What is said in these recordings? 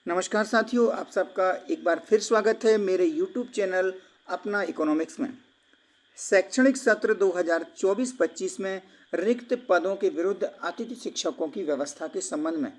नमस्कार साथियों, आप सबका एक बार फिर स्वागत है मेरे YouTube चैनल अपना इकोनॉमिक्स में। शैक्षणिक सत्र 2024-25 में रिक्त पदों के विरुद्ध अतिथि शिक्षकों की व्यवस्था के संबंध में।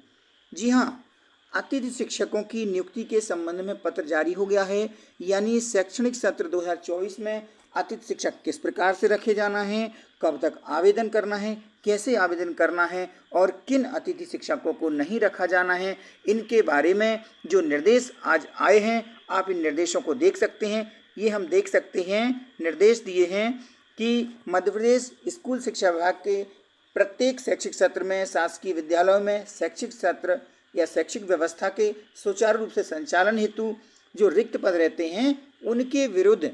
जी हाँ, अतिथि शिक्षकों की नियुक्ति के संबंध में पत्र जारी हो गया है। यानी शैक्षणिक सत्र 2024 में अतिथि शिक्षक किस प्रकार से रखे जाना है, कब तक आवेदन करना है, कैसे आवेदन करना है और किन अतिथि शिक्षकों को नहीं रखा जाना है, इनके बारे में जो निर्देश आज आए हैं, आप इन निर्देशों को देख सकते हैं। ये हम देख सकते हैं, निर्देश दिए हैं कि मध्य प्रदेश स्कूल शिक्षा विभाग के प्रत्येक शैक्षिक सत्र में शासकीय विद्यालयों में शैक्षिक सत्र या शैक्षिक व्यवस्था के सुचारू रूप से संचालन हेतु जो रिक्त पद रहते हैं, उनके विरुद्ध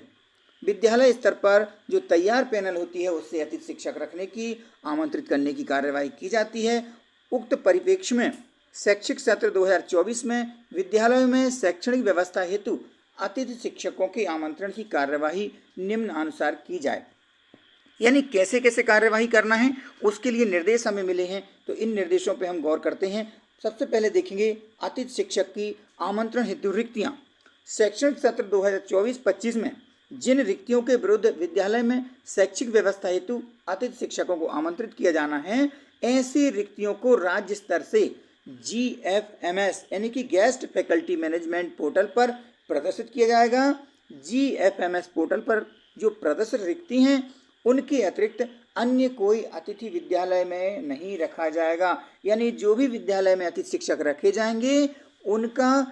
विद्यालय स्तर पर जो तैयार पैनल होती है उससे अतिथि शिक्षक रखने की, आमंत्रित करने की कार्यवाही की जाती है। उक्त परिप्रेक्ष्य में शैक्षिक सत्र 2024 में विद्यालयों में शैक्षणिक व्यवस्था हेतु अतिथि शिक्षकों के आमंत्रण की कार्यवाही निम्नानुसार की जाए। यानी कैसे कैसे कार्यवाही करना है उसके लिए निर्देश हमें मिले हैं, तो इन निर्देशों पर हम गौर करते हैं। सबसे पहले देखेंगे अतिथि शिक्षक की आमंत्रण हेतु रिक्तियां। शैक्षणिक सत्र 2024-25 में जिन रिक्तियों के विरुद्ध विद्यालय में शैक्षिक व्यवस्था हेतु अतिथि शिक्षकों को आमंत्रित किया जाना है, ऐसी रिक्तियों को राज्य स्तर से GFMS यानी कि गेस्ट फैकल्टी मैनेजमेंट पोर्टल पर प्रदर्शित किया जाएगा। GFMS पोर्टल पर जो प्रदर्शित रिक्ति हैं, उनके अतिरिक्त अन्य कोई अतिथि विद्यालय में नहीं रखा जाएगा। यानी जो भी विद्यालय में अतिथि शिक्षक रखे जाएंगे, उनका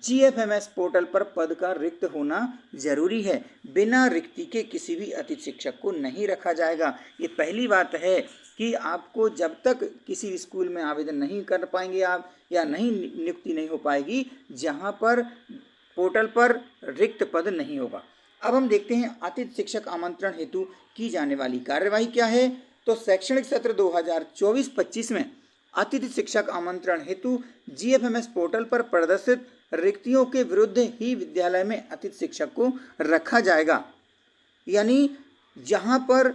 GFMS पोर्टल पर पद का रिक्त होना जरूरी है। बिना रिक्ति के किसी भी अतिथि शिक्षक को नहीं रखा जाएगा। ये पहली बात है कि आपको जब तक किसी स्कूल में आवेदन नहीं कर पाएंगे आप, या नहीं नियुक्ति नहीं हो पाएगी जहां पर पोर्टल पर रिक्त पद नहीं होगा। अब हम देखते हैं अतिथि शिक्षक आमंत्रण हेतु की जाने वाली कार्यवाही क्या है। तो शैक्षणिक सत्र 2024-25 में अतिथि शिक्षक आमंत्रण हेतु GFMS पोर्टल पर प्रदर्शित रिक्तियों के विरुद्ध ही विद्यालय में अतिथि शिक्षक को रखा जाएगा। यानी जहां पर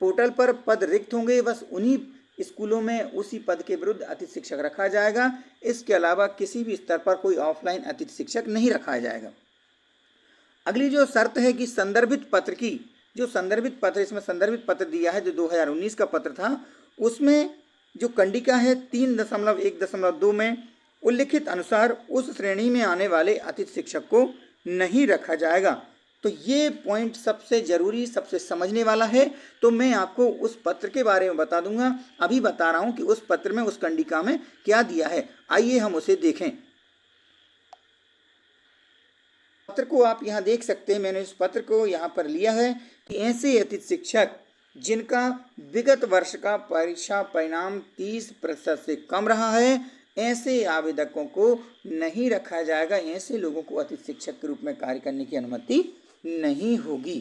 पोर्टल पर पद रिक्त होंगे, बस उन्हीं स्कूलों में उसी पद के विरुद्ध अतिथि शिक्षक रखा जाएगा। इसके अलावा किसी भी स्तर पर कोई ऑफलाइन अतिथि शिक्षक नहीं रखा जाएगा। अगली जो शर्त है कि संदर्भित पत्र की, जो संदर्भित पत्र, इसमें संदर्भित पत्र दिया है जो 2019 का पत्र था, उसमें जो कंडिका है 3.1.2 में उल्लिखित अनुसार उस श्रेणी में आने वाले अतिथि शिक्षक को नहीं रखा जाएगा। तो ये पॉइंट सबसे जरूरी, सबसे समझने वाला है। तो मैं आपको उस पत्र के बारे में बता दूंगा। अभी बता रहा हूं कि उस पत्र में, उस कंडिका में क्या दिया है। आइए हम उसे देखें। पत्र को आप यहाँ देख सकते हैं। मैंने इस पत्र को यहाँ पर लिया है कि ऐसे अतिथि शिक्षक जिनका विगत वर्ष का परीक्षा परिणाम 30% से कम रहा है, ऐसे आवेदकों को नहीं रखा जाएगा। ऐसे लोगों को अतिथि शिक्षक के रूप में कार्य करने की अनुमति नहीं होगी।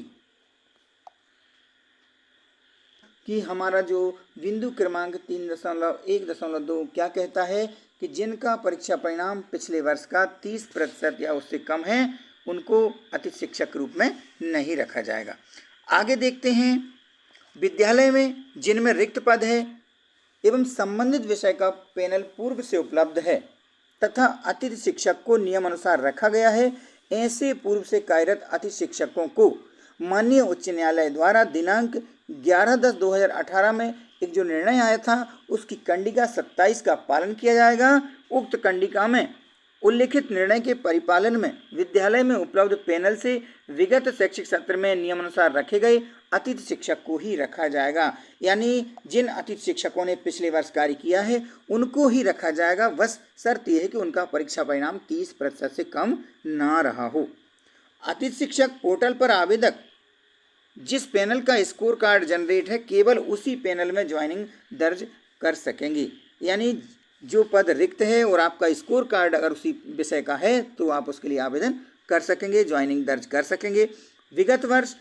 कि हमारा जो बिंदु क्रमांक 3.1.2 क्या कहता है कि जिनका परीक्षा परिणाम पिछले वर्ष का 30% या उससे कम है, उनको अतिथि शिक्षक के रूप में नहीं रखा जाएगा। आगे देखते हैं, विद्यालय में जिनमें रिक्त पद है एवं संबंधित विषय का पैनल पूर्व से उपलब्ध है तथा अतिथि शिक्षक को नियम अनुसार रखा गया है, ऐसे पूर्व से कार्यरत अतिथि शिक्षकों को माननीय उच्च न्यायालय द्वारा दिनांक 11/10/2018 में एक जो निर्णय आया था, उसकी कंडिका 27 का पालन किया जाएगा। उक्त कंडिका में उल्लिखित निर्णय के परिपालन में विद्यालय में उपलब्ध पैनल से विगत शैक्षिक सत्र में नियमानुसार रखे गए अतिथि शिक्षक को ही रखा जाएगा। यानी जिन अतिथि शिक्षकों ने पिछले वर्ष कार्य किया है, उनको ही रखा जाएगा। बस शर्त यह है कि उनका परीक्षा परिणाम 30% से कम ना रहा हो। अतिथि शिक्षक पोर्टल पर आवेदक जिस पैनल का स्कोर कार्ड जनरेट है, केवल उसी पैनल में ज्वाइनिंग दर्ज कर सकेंगे। यानी जो पद रिक्त है और आपका स्कोर कार्ड अगर उसी विषय का है, तो आप उसके लिए आवेदन कर सकेंगे, ज्वाइनिंग दर्ज कर सकेंगे। विगत वर्ष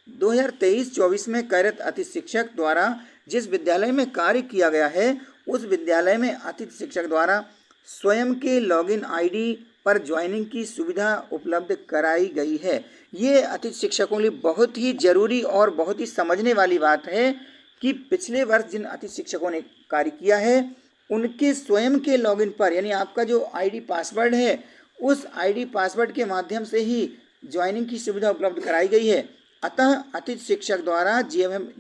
2023-24 में कार्यरत अतिथि शिक्षक द्वारा जिस विद्यालय में कार्य किया गया है, उस विद्यालय में अतिथि शिक्षक द्वारा स्वयं के लॉगिन ID पर ज्वाइनिंग की सुविधा उपलब्ध कराई गई है। ये अतिथि शिक्षकों के लिए बहुत ही जरूरी और बहुत ही समझने वाली बात है कि पिछले वर्ष जिन अतिथि शिक्षकों ने कार्य किया है, उनके स्वयं के लॉगिन पर, यानी आपका जो आईडी पासवर्ड है उस आईडी पासवर्ड के माध्यम से ही ज्वाइनिंग की सुविधा उपलब्ध कराई गई है। अतः अतिथि शिक्षक द्वारा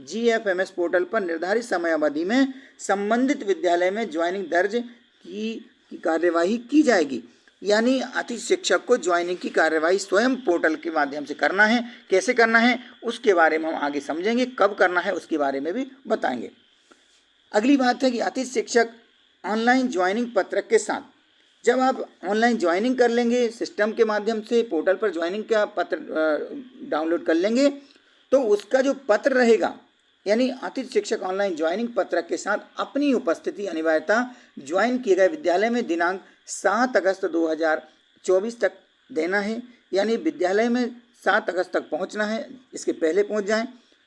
GFMS पोर्टल पर निर्धारित समय अवधि में संबंधित विद्यालय में ज्वाइनिंग दर्ज की कार्यवाही की जाएगी। यानी अतिथि शिक्षक को ज्वाइनिंग की कार्यवाही स्वयं पोर्टल के माध्यम से करना है। कैसे करना है उसके बारे में हम आगे समझेंगे, कब करना है उसके बारे में भी बताएंगे। अगली बात है कि अतिथि शिक्षक ऑनलाइन ज्वाइनिंग पत्रक के साथ, जब आप ऑनलाइन ज्वाइनिंग कर लेंगे सिस्टम के माध्यम से, पोर्टल पर ज्वाइनिंग का पत्र डाउनलोड कर लेंगे, तो उसका जो पत्र रहेगा, यानी अतिथि शिक्षक ऑनलाइन ज्वाइनिंग पत्रक के साथ अपनी उपस्थिति अनिवार्यता ज्वाइन किए गए विद्यालय में दिनांक 7 अगस्त 2024 तक देना है। यानी विद्यालय में 7 अगस्त तक पहुंचना है, इसके पहले पहुंच जाएं।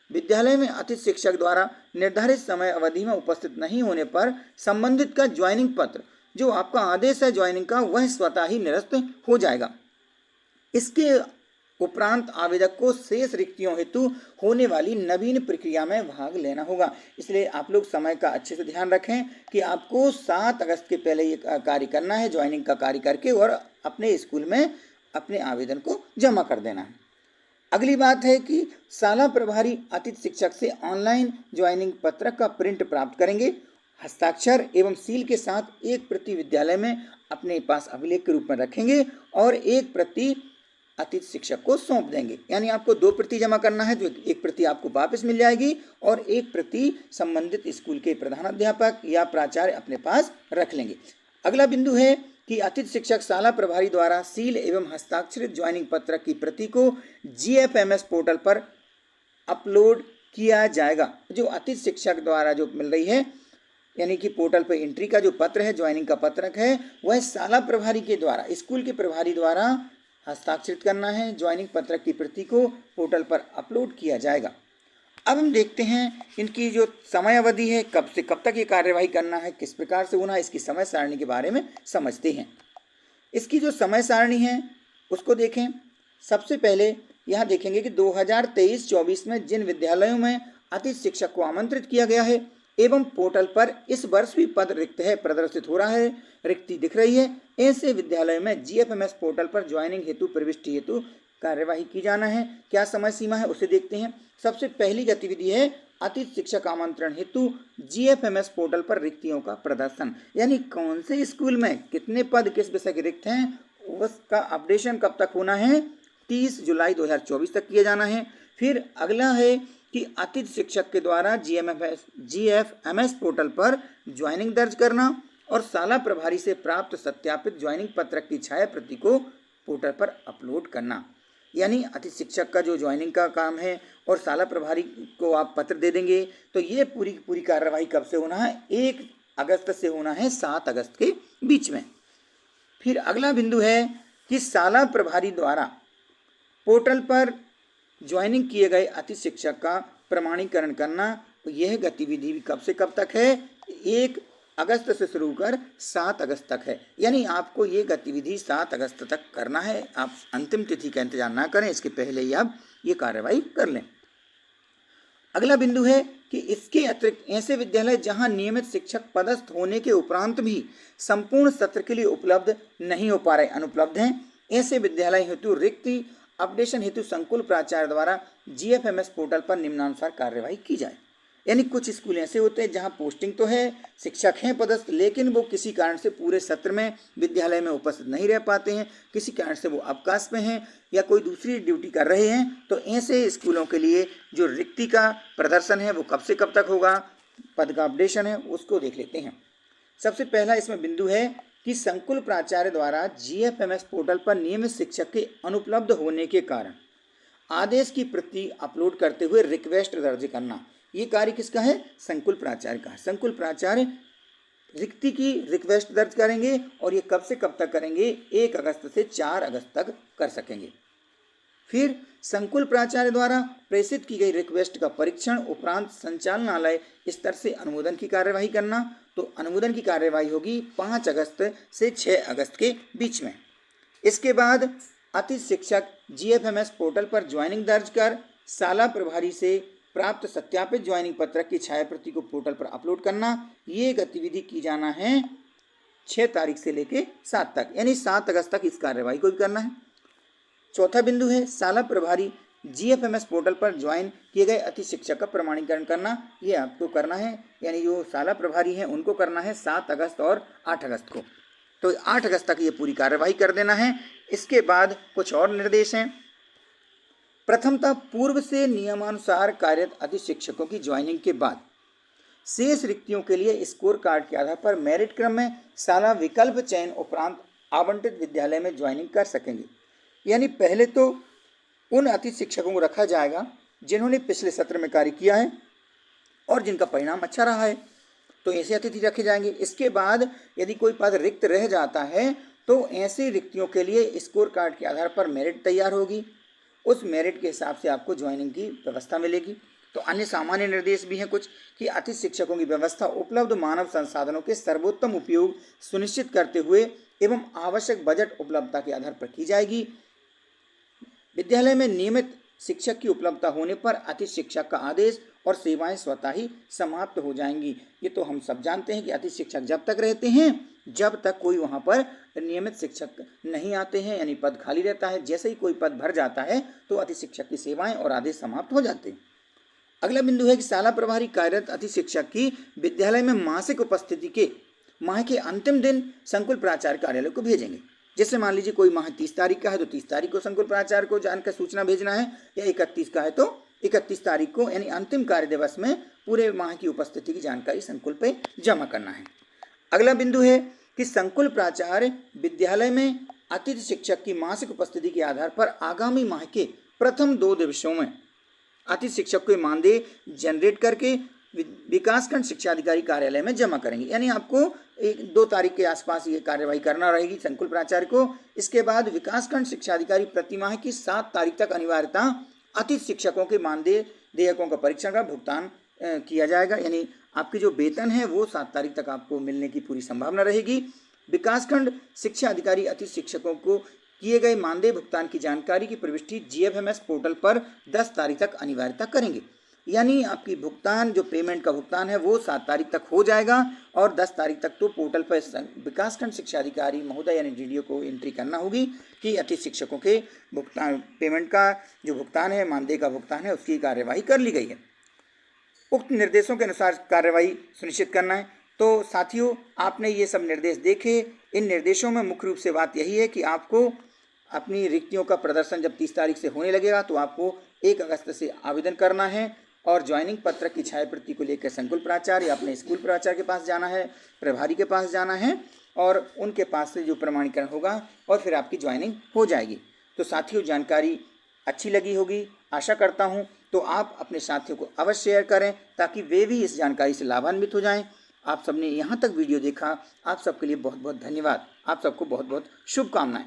विद्यालय में अतिथि शिक्षक द्वारा निर्धारित समय अवधि में उपस्थित नहीं होने पर संबंधित का ज्वाइनिंग पत्र, जो आपका आदेश है ज्वाइनिंग का, वह स्वतः ही निरस्त हो जाएगा। इसके उपरांत आवेदक को शेष रिक्तियों हेतु होने वाली नवीन प्रक्रिया में भाग लेना होगा। इसलिए आप लोग समय का अच्छे से ध्यान रखें कि आपको 7 अगस्त के पहले ये कार्य करना है, ज्वाइनिंग का कार्य करके, और अपने स्कूल में अपने आवेदन को जमा कर देना है। अगली बात है कि शाला प्रभारी अतिथि शिक्षक से ऑनलाइन ज्वाइनिंग पत्रक का प्रिंट प्राप्त करेंगे। हस्ताक्षर एवं सील के साथ एक प्रति विद्यालय में अपने पास अभिलेख के रूप में रखेंगे और एक प्रति अतिथि शिक्षक को सौंप देंगे। यानी आपको 2 प्रति जमा करना है, जो एक प्रति आपको वापस मिल जाएगी और एक प्रति संबंधित स्कूल के प्रधानाध्यापक या प्राचार्य अपने पास रख लेंगे। अगला बिंदु है कि अतिथि शिक्षक शाला प्रभारी द्वारा सील एवं हस्ताक्षरित ज्वाइनिंग पत्रक की प्रति को GFMS पोर्टल पर अपलोड किया जाएगा। जो अतिथि शिक्षक द्वारा जो मिल रही है, यानी कि पोर्टल पर एंट्री का जो पत्र है, ज्वाइनिंग का पत्रक है, वह शाला प्रभारी के द्वारा, स्कूल के प्रभारी द्वारा हस्ताक्षरित करना है। ज्वाइनिंग पत्रक की प्रति को पोर्टल पर अपलोड किया जाएगा। अब हम देखते हैं इनकी जो समय अवधि है, कब से कब तक ये कार्यवाही करना है, किस प्रकार से होना है, इसकी समय सारणी के बारे में समझते हैं। इसकी जो समय सारणी है उसको देखें। सबसे पहले यहाँ देखेंगे कि 2023-24 में जिन विद्यालयों में अतिथि शिक्षक को आमंत्रित किया गया है एवं पोर्टल पर इस वर्ष भी पद रिक्त है, प्रदर्शित हो रहा है, रिक्ति दिख रही है, ऐसे विद्यालय में GFMS पोर्टल पर ज्वाइनिंग हेतु प्रविष्टि हेतु कार्यवाही की जाना है। क्या समय सीमा है उसे देखते हैं। सबसे पहली गतिविधि है अतिथि शिक्षक आमंत्रण हेतु GFMS पोर्टल पर रिक्तियों का प्रदर्शन, यानी कौन से स्कूल में कितने पद किस विषय के रिक्त हैं उसका अपडेशन कब तक होना है, 30 जुलाई 2024 तक किया जाना है। फिर अगला है कि अतिथि शिक्षक के द्वारा GFMS पोर्टल पर ज्वाइनिंग दर्ज करना और शाला प्रभारी से प्राप्त सत्यापित ज्वाइनिंग पत्रक की छाया प्रति को पोर्टल पर अपलोड करना। यानी अतिथि शिक्षक का जो ज्वाइनिंग का काम है और शाला प्रभारी को आप पत्र दे देंगे, तो ये पूरी कार्रवाई कब से होना है, 1 अगस्त से होना है 7 अगस्त के बीच में। फिर अगला बिंदु है कि शाला प्रभारी द्वारा पोर्टल पर ज्वाइनिंग किए गए अतिथि शिक्षक का प्रमाणीकरण करना। यह गतिविधि भी कब से कब तक है, 1 अगस्त से शुरू कर 7 अगस्त तक है। यानी आपको ये गतिविधि 7 अगस्त तक करना है। आप अंतिम तिथि का इंतजार ना करें, इसके पहले ही आप ये कार्रवाई कर लें। अगला बिंदु है कि इसके अतिरिक्त ऐसे विद्यालय जहां नियमित शिक्षक पदस्थ होने के उपरांत भी संपूर्ण सत्र के लिए उपलब्ध नहीं हो पा रहे, अनुपलब्ध हैं, ऐसे विद्यालय हेतु रिक्ति अपडेशन हेतु संकुल प्राचार्य द्वारा GFMS पोर्टल पर निम्नानुसार कार्यवाही की जाए। यानी कुछ स्कूल ऐसे होते हैं जहां पोस्टिंग तो है, शिक्षक हैं पदस्थ, लेकिन वो किसी कारण से पूरे सत्र में विद्यालय में उपस्थित नहीं रह पाते हैं, किसी कारण से वो अवकाश में हैं या कोई दूसरी ड्यूटी कर रहे हैं। तो ऐसे स्कूलों के लिए जो रिक्ति का प्रदर्शन है वो कब से कब तक होगा, पद का अपडेशन है उसको देख लेते हैं। सबसे पहला इसमें बिंदु है कि संकुल प्राचार्य द्वारा GFMS पोर्टल पर नियमित शिक्षक के अनुपलब्ध होने के कारण आदेश की प्रति अपलोड करते हुए रिक्वेस्ट दर्ज करना। ये कार्य किसका है, संकुल प्राचार्य का। संकुल प्राचार्य रिक्ति की रिक्वेस्ट दर्ज करेंगे और ये कब से कब तक करेंगे, 1 अगस्त से 4 अगस्त तक कर सकेंगे। फिर संकुल प्राचार्य द्वारा प्रेषित की गई रिक्वेस्ट का परीक्षण उपरांत संचालनालय स्तर से अनुमोदन की कार्यवाही करना। तो अनुमोदन की कार्यवाही होगी 5 अगस्त से 6 अगस्त के बीच में। इसके बाद अतिथि शिक्षक GFMS पोर्टल पर ज्वाइनिंग दर्ज कर शाला प्रभारी से प्राप्त सत्यापित ज्वाइनिंग पत्रक की छायाप्रति को पोर्टल पर अपलोड करना। ये गतिविधि की जाना है 6 तारीख से लेके 7 तक, यानी 7 अगस्त तक इस कार्यवाही को भी करना है। चौथा बिंदु है शाला प्रभारी GFMS पोर्टल पर ज्वाइन किए गए अतिथि शिक्षक का प्रमाणीकरण करना। ये आपको करना है, यानी जो शाला प्रभारी हैं उनको करना है 7 अगस्त और 8 अगस्त को। तो 8 अगस्त तक ये पूरी कार्यवाही कर देना है। इसके बाद कुछ और निर्देश हैं। प्रथमतः पूर्व से नियमानुसार कार्यरत अतिथि शिक्षकों की ज्वाइनिंग के बाद शेष रिक्तियों के लिए स्कोर कार्ड के आधार पर मेरिट क्रम में शाला विकल्प चयन उपरांत आवंटित विद्यालय में ज्वाइनिंग कर सकेंगे। यानी पहले तो उन अतिथि शिक्षकों को रखा जाएगा जिन्होंने पिछले सत्र में कार्य किया है और जिनका परिणाम अच्छा रहा है, तो ऐसे अतिथि रखे जाएंगे। इसके बाद यदि कोई पद रिक्त रह जाता है तो ऐसी रिक्तियों के लिए स्कोर कार्ड के आधार पर मेरिट तैयार होगी। उस मेरिट के हिसाब से आपको ज्वाइनिंग की व्यवस्था मिलेगी। तो अन्य सामान्य निर्देश भी हैं कुछ कि अतिथि शिक्षकों की व्यवस्था उपलब्ध मानव संसाधनों के सर्वोत्तम उपयोग सुनिश्चित करते हुए एवं आवश्यक बजट उपलब्धता के आधार पर की जाएगी। विद्यालय में नियमित शिक्षक की उपलब्धता होने पर अतिथि शिक्षक का आदेश और सेवाएं स्वतः ही समाप्त हो जाएंगी। ये तो हम सब जानते हैं कि अतिथि शिक्षक जब तक रहते हैं जब तक कोई वहाँ पर नियमित शिक्षक नहीं आते हैं, यानी पद खाली रहता है। जैसे ही कोई पद भर जाता है तो अतिथि शिक्षक की सेवाएं और आदेश समाप्त हो जाते हैं। अगला बिंदु है कि शाला प्रभारी कार्यरत अतिथि शिक्षक की विद्यालय में मासिक उपस्थिति के माह के अंतिम दिन संकुल प्राचार्य कार्यालय को भेजेंगे। जैसे मान लीजिए कोई माह 30 तारीख का है तो 30 तारीख को संकुल प्राचार्य को जानकर सूचना भेजना है, या 31 का है तो 31 तारीख को, यानी अंतिम कार्य दिवस में पूरे माह की उपस्थिति की जानकारी संकुल पे जमा करना है। अगला बिंदु है कि संकुल प्राचार्य विद्यालय में अतिथि शिक्षक की मासिक उपस्थिति के आधार पर आगामी माह के प्रथम 2 दिवसों में अतिथि शिक्षक को मानदेय जनरेट करके विकासखंड शिक्षा अधिकारी कार्यालय में जमा करेंगे। यानी आपको 2 तारीख के आसपास ये कार्यवाही करना रहेगी संकुल प्राचार्य को। इसके बाद विकासखंड शिक्षा अधिकारी प्रतिमाह की 7 तारीख तक अनिवार्यता अतिथि शिक्षकों के मानदेय देयकों का परीक्षण का भुगतान किया जाएगा। यानी आपकी जो वेतन है वो 7 तारीख तक आपको मिलने की पूरी संभावना रहेगी। विकासखंड शिक्षा अधिकारी अतिथि शिक्षकों को किए गए मानदेय भुगतान की जानकारी की प्रविष्टि GFMS पोर्टल पर 10 तारीख तक अनिवार्यता करेंगे। यानी आपकी भुगतान, जो पेमेंट का भुगतान है वो 7 तारीख तक हो जाएगा और 10 तारीख तक तो पोर्टल पर विकासखंड शिक्षा अधिकारी महोदय यानी DDO को एंट्री करना होगी कि अतिथि शिक्षकों के भुगतान, पेमेंट का जो भुगतान है, मानदेय का भुगतान है, उसकी कार्यवाही कर ली गई है। उक्त निर्देशों के अनुसार कार्यवाही सुनिश्चित करना है। तो साथियों, आपने ये सब निर्देश देखे। इन निर्देशों में मुख्य रूप से बात यही है कि आपको अपनी रिक्तियों का प्रदर्शन जब 30 तारीख से होने लगेगा तो आपको 1 अगस्त से आवेदन करना है और ज्वाइनिंग पत्रक की छायाप्रति को लेकर संकुल प्राचार्य या अपने स्कूल प्राचार्य के पास जाना है, प्रभारी के पास जाना है और उनके पास से जो प्रमाणीकरण होगा और फिर आपकी ज्वाइनिंग हो जाएगी। तो साथियों, जानकारी अच्छी लगी होगी आशा करता हूँ। तो आप अपने साथियों को अवश्य शेयर करें ताकि वे भी इस जानकारी से लाभान्वित हो जाएं। आप सबने यहाँ तक वीडियो देखा, आप सबके लिए बहुत बहुत धन्यवाद। आप सबको बहुत बहुत शुभकामनाएं।